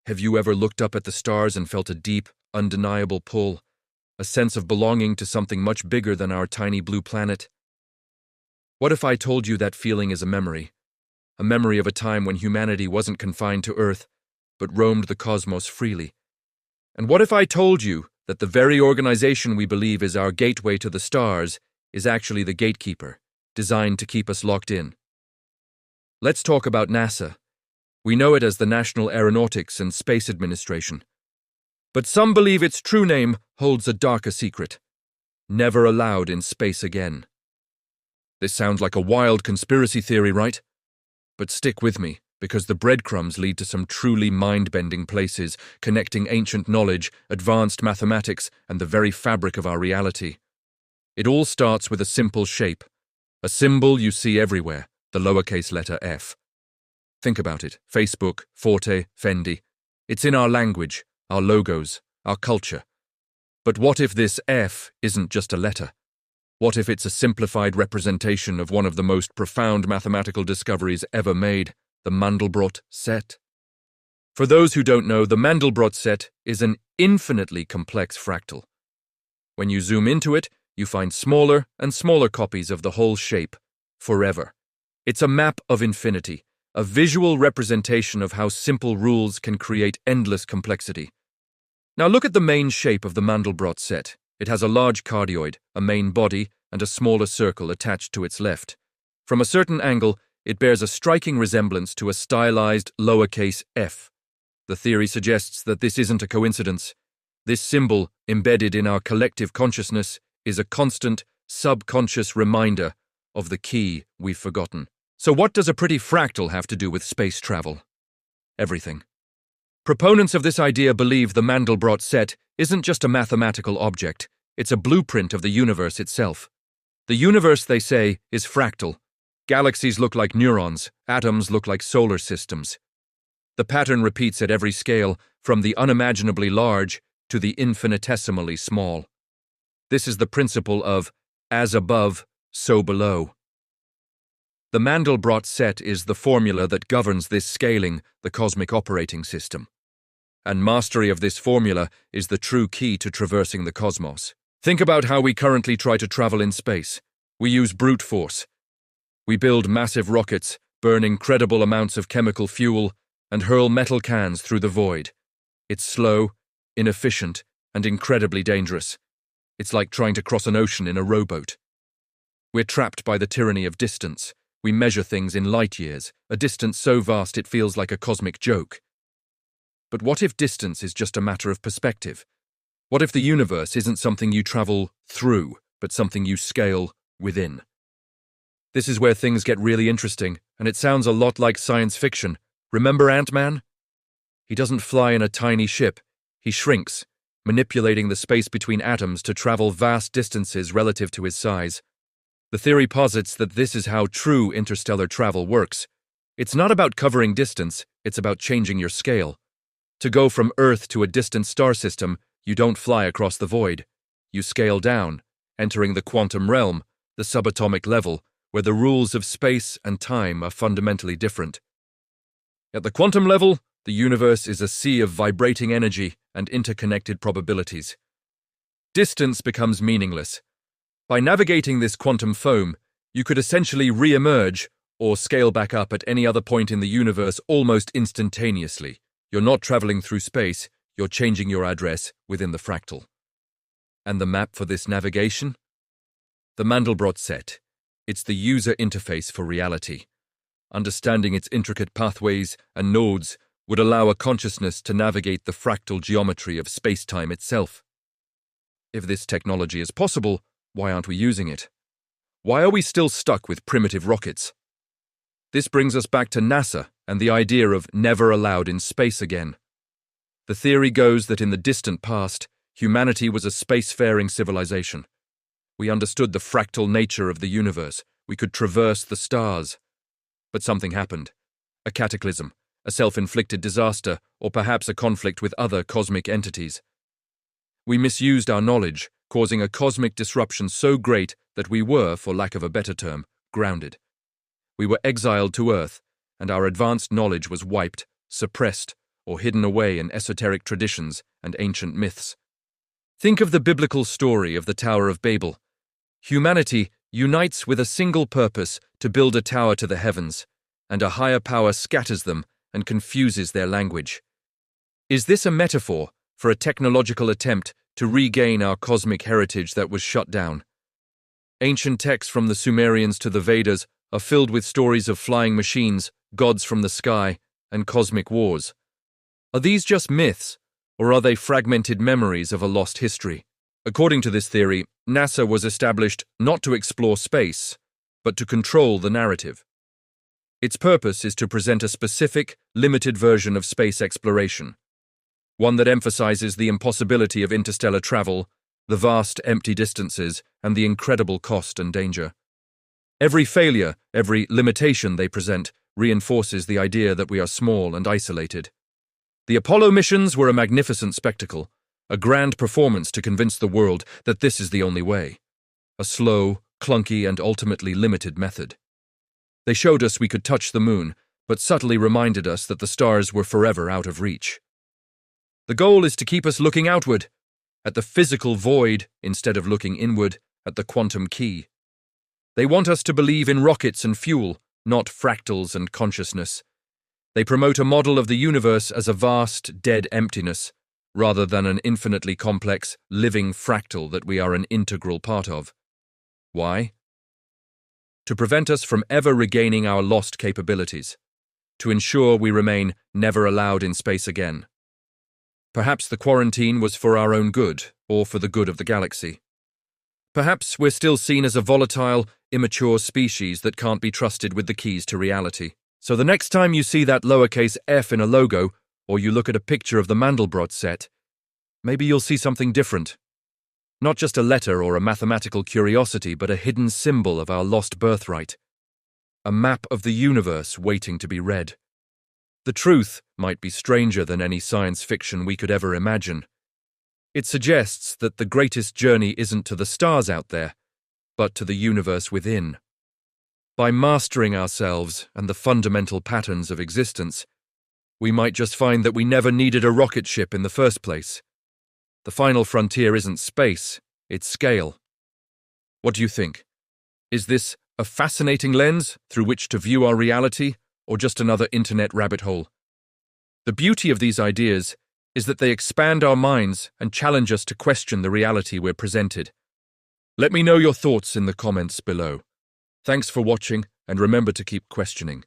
Have you ever looked up at the stars and felt a deep, undeniable pull, a sense of belonging to something much bigger than our tiny blue planet? What if I told you that feeling is a memory of a time when humanity wasn't confined to Earth, but roamed the cosmos freely? And what if I told you that the very organization we believe is our gateway to the stars is actually the gatekeeper, designed to keep us locked in? Let's talk about NASA. We know it as the National Aeronautics and Space Administration. But some believe its true name holds a darker secret: never allowed in space again. This sounds like a wild conspiracy theory, right? But stick with me, because the breadcrumbs lead to some truly mind-bending places, connecting ancient knowledge, advanced mathematics, and the very fabric of our reality. It all starts with a simple shape, a symbol you see everywhere, the lowercase letter F. Think about it: Facebook, Forte, Fendi. It's in our language, our logos, our culture. But what if this F isn't just a letter? What if it's a simplified representation of one of the most profound mathematical discoveries ever made, the Mandelbrot set? For those who don't know, the Mandelbrot set is an infinitely complex fractal. When you zoom into it, you find smaller and smaller copies of the whole shape, forever. It's a map of infinity, a visual representation of how simple rules can create endless complexity. Now look at the main shape of the Mandelbrot set. It has a large cardioid, a main body, and a smaller circle attached to its left. From a certain angle, it bears a striking resemblance to a stylized lowercase f. The theory suggests that this isn't a coincidence. This symbol, embedded in our collective consciousness, is a constant, subconscious reminder of the key we've forgotten. So what does a pretty fractal have to do with space travel? Everything. Proponents of this idea believe the Mandelbrot set isn't just a mathematical object, it's a blueprint of the universe itself. The universe, they say, is fractal. Galaxies look like neurons, atoms look like solar systems. The pattern repeats at every scale, from the unimaginably large to the infinitesimally small. This is the principle of as above, so below. The Mandelbrot set is the formula that governs this scaling, the cosmic operating system. And mastery of this formula is the true key to traversing the cosmos. Think about how we currently try to travel in space. We use brute force. We build massive rockets, burn incredible amounts of chemical fuel, and hurl metal cans through the void. It's slow, inefficient, and incredibly dangerous. It's like trying to cross an ocean in a rowboat. We're trapped by the tyranny of distance. We measure things in light years, a distance so vast it feels like a cosmic joke. But what if distance is just a matter of perspective? What if the universe isn't something you travel through, but something you scale within? This is where things get really interesting, and it sounds a lot like science fiction. Remember Ant-Man? He doesn't fly in a tiny ship. He shrinks, manipulating the space between atoms to travel vast distances relative to his size. The theory posits that this is how true interstellar travel works. It's not about covering distance, it's about changing your scale. To go from Earth to a distant star system, you don't fly across the void. You scale down, entering the quantum realm, the subatomic level, where the rules of space and time are fundamentally different. At the quantum level, the universe is a sea of vibrating energy and interconnected probabilities. Distance becomes meaningless. By navigating this quantum foam, you could essentially re-emerge or scale back up at any other point in the universe almost instantaneously. You're not traveling through space, you're changing your address within the fractal. And the map for this navigation? The Mandelbrot set. It's the user interface for reality. Understanding its intricate pathways and nodes would allow a consciousness to navigate the fractal geometry of space-time itself. If this technology is possible, why aren't we using it? Why are we still stuck with primitive rockets? This brings us back to NASA and the idea of never allowed in space again. The theory goes that in the distant past, humanity was a spacefaring civilization. We understood the fractal nature of the universe. We could traverse the stars. But something happened. A cataclysm, a self-inflicted disaster, or perhaps a conflict with other cosmic entities. We misused our knowledge, causing a cosmic disruption so great that we were, for lack of a better term, grounded. We were exiled to Earth, and our advanced knowledge was wiped, suppressed, or hidden away in esoteric traditions and ancient myths. Think of the biblical story of the Tower of Babel. Humanity unites with a single purpose to build a tower to the heavens, and a higher power scatters them and confuses their language. Is this a metaphor for a technological attempt to regain our cosmic heritage that was shut down? Ancient texts from the Sumerians to the Vedas are filled with stories of flying machines, gods from the sky, and cosmic wars. Are these just myths, or are they fragmented memories of a lost history? According to this theory, NASA was established not to explore space, but to control the narrative. Its purpose is to present a specific, limited version of space exploration, one that emphasizes the impossibility of interstellar travel, the vast empty distances, and the incredible cost and danger. Every failure, every limitation they present, reinforces the idea that we are small and isolated. The Apollo missions were a magnificent spectacle, a grand performance to convince the world that this is the only way. A slow, clunky, and ultimately limited method. They showed us we could touch the moon, but subtly reminded us that the stars were forever out of reach. The goal is to keep us looking outward, at the physical void instead of looking inward at the quantum key. They want us to believe in rockets and fuel, not fractals and consciousness. They promote a model of the universe as a vast, dead emptiness, rather than an infinitely complex, living fractal that we are an integral part of. Why? To prevent us from ever regaining our lost capabilities, to ensure we remain never allowed in space again. Perhaps the quarantine was for our own good, or for the good of the galaxy. Perhaps we're still seen as a volatile, immature species that can't be trusted with the keys to reality. So the next time you see that lowercase f in a logo, or you look at a picture of the Mandelbrot set, maybe you'll see something different. Not just a letter or a mathematical curiosity, but a hidden symbol of our lost birthright. A map of the universe waiting to be read. The truth might be stranger than any science fiction we could ever imagine. It suggests that the greatest journey isn't to the stars out there, but to the universe within. By mastering ourselves and the fundamental patterns of existence, we might just find that we never needed a rocket ship in the first place. The final frontier isn't space, it's scale. What do you think? Is this a fascinating lens through which to view our reality, or just another internet rabbit hole? The beauty of these ideas is that they expand our minds and challenge us to question the reality we're presented. Let me know your thoughts in the comments below. Thanks for watching, and remember to keep questioning.